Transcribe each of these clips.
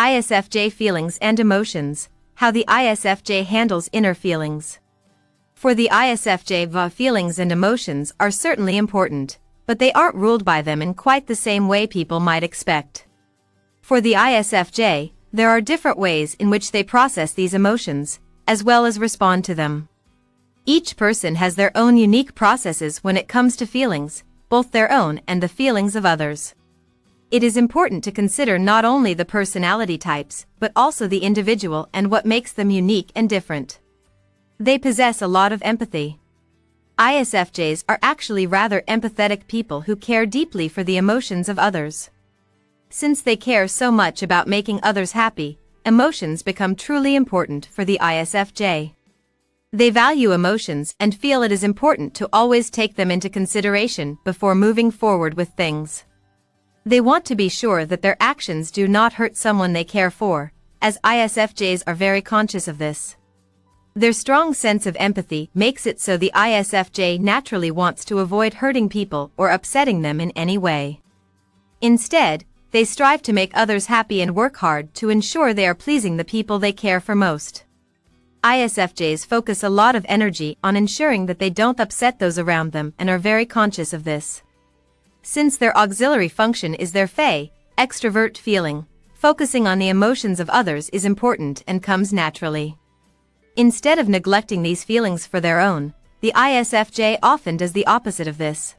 ISFJ feelings and emotions, how the ISFJ handles inner feelings. For the ISFJ, feelings and emotions are certainly important, but they aren't ruled by them in quite the same way people might expect. For the ISFJ, there are different ways in which they process these emotions, as well as respond to them. Each person has their own unique processes when it comes to feelings, both their own and the feelings of others. It is important to consider not only the personality types, but also the individual and what makes them unique and different. They possess a lot of empathy. ISFJs are actually rather empathetic people who care deeply for the emotions of others. Since they care so much about making others happy, emotions become truly important for the ISFJ. They value emotions and feel it is important to always take them into consideration before moving forward with things. They want to be sure that their actions do not hurt someone they care for, as ISFJs are very conscious of this. Their strong sense of empathy makes it so the ISFJ naturally wants to avoid hurting people or upsetting them in any way. Instead, they strive to make others happy and work hard to ensure they are pleasing the people they care for most. ISFJs focus a lot of energy on ensuring that they don't upset those around them and are very conscious of this. Since their auxiliary function is their extrovert feeling, focusing on the emotions of others is important and comes naturally. Instead of neglecting these feelings for their own, the ISFJ often does the opposite of this.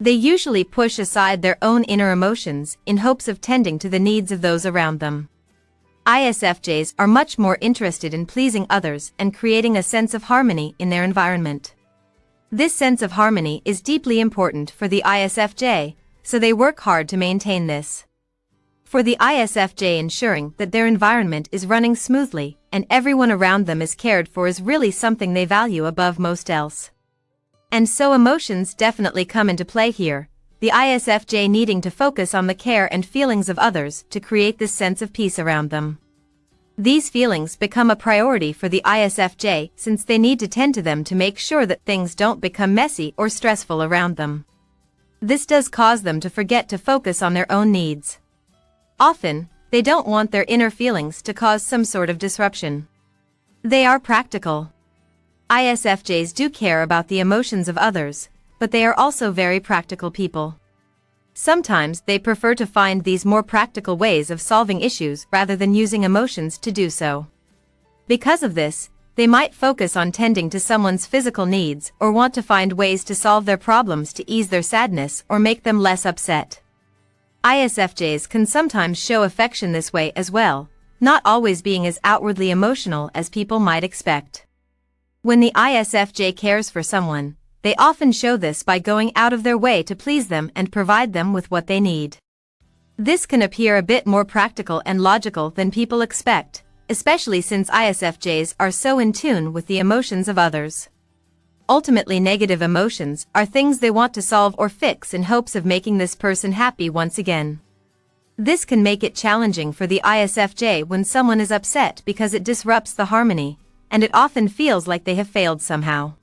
They usually push aside their own inner emotions in hopes of tending to the needs of those around them. ISFJs are much more interested in pleasing others and creating a sense of harmony in their environment. This sense of harmony is deeply important for the ISFJ, so they work hard to maintain this. For the ISFJ, ensuring that their environment is running smoothly and everyone around them is cared for is really something they value above most else. And so emotions definitely come into play here, the ISFJ needing to focus on the care and feelings of others to create this sense of peace around them. These feelings become a priority for the ISFJ since they need to tend to them to make sure that things don't become messy or stressful around them. This does cause them to forget to focus on their own needs. Often, they don't want their inner feelings to cause some sort of disruption. They are practical. ISFJs do care about the emotions of others, but they are also very practical people. Sometimes they prefer to find these more practical ways of solving issues rather than using emotions to do so. Because of this, they might focus on tending to someone's physical needs or want to find ways to solve their problems to ease their sadness or make them less upset. ISFJs can sometimes show affection this way as well, not always being as outwardly emotional as people might expect. When the ISFJ cares for someone, they often show this by going out of their way to please them and provide them with what they need. This can appear a bit more practical and logical than people expect, especially since ISFJs are so in tune with the emotions of others. Ultimately, negative emotions are things they want to solve or fix in hopes of making this person happy once again. This can make it challenging for the ISFJ when someone is upset because it disrupts the harmony, and it often feels like they have failed somehow.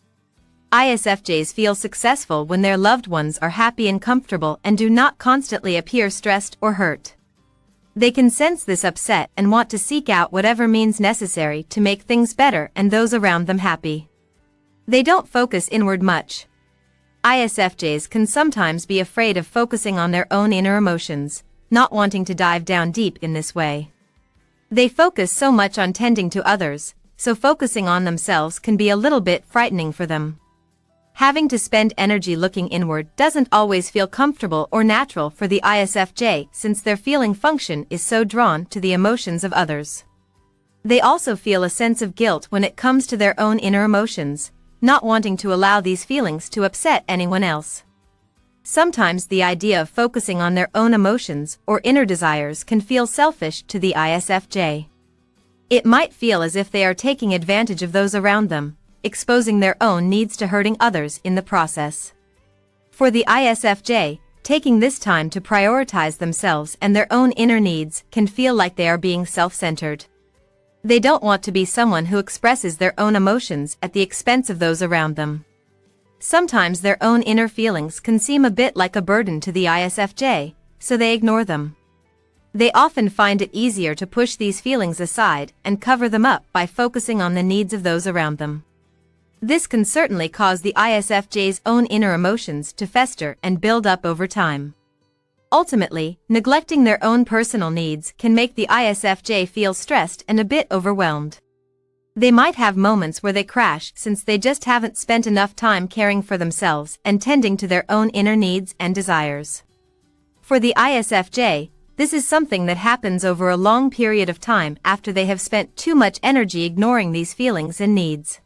ISFJs feel successful when their loved ones are happy and comfortable and do not constantly appear stressed or hurt. They can sense this upset and want to seek out whatever means necessary to make things better and those around them happy. They don't focus inward much. ISFJs can sometimes be afraid of focusing on their own inner emotions, not wanting to dive down deep in this way. They focus so much on tending to others, so focusing on themselves can be a little bit frightening for them. Having to spend energy looking inward doesn't always feel comfortable or natural for the ISFJ since their feeling function is so drawn to the emotions of others. They also feel a sense of guilt when it comes to their own inner emotions, not wanting to allow these feelings to upset anyone else. Sometimes the idea of focusing on their own emotions or inner desires can feel selfish to the ISFJ. It might feel as if they are taking advantage of those around them, exposing their own needs to hurting others in the process. For the ISFJ, taking this time to prioritize themselves and their own inner needs can feel like they are being self-centered. They don't want to be someone who expresses their own emotions at the expense of those around them. Sometimes their own inner feelings can seem a bit like a burden to the ISFJ, so they ignore them. They often find it easier to push these feelings aside and cover them up by focusing on the needs of those around them. This can certainly cause the ISFJ's own inner emotions to fester and build up over time. Ultimately, neglecting their own personal needs can make the ISFJ feel stressed and a bit overwhelmed. They might have moments where they crash since they just haven't spent enough time caring for themselves and tending to their own inner needs and desires. For the ISFJ, this is something that happens over a long period of time after they have spent too much energy ignoring these feelings and needs.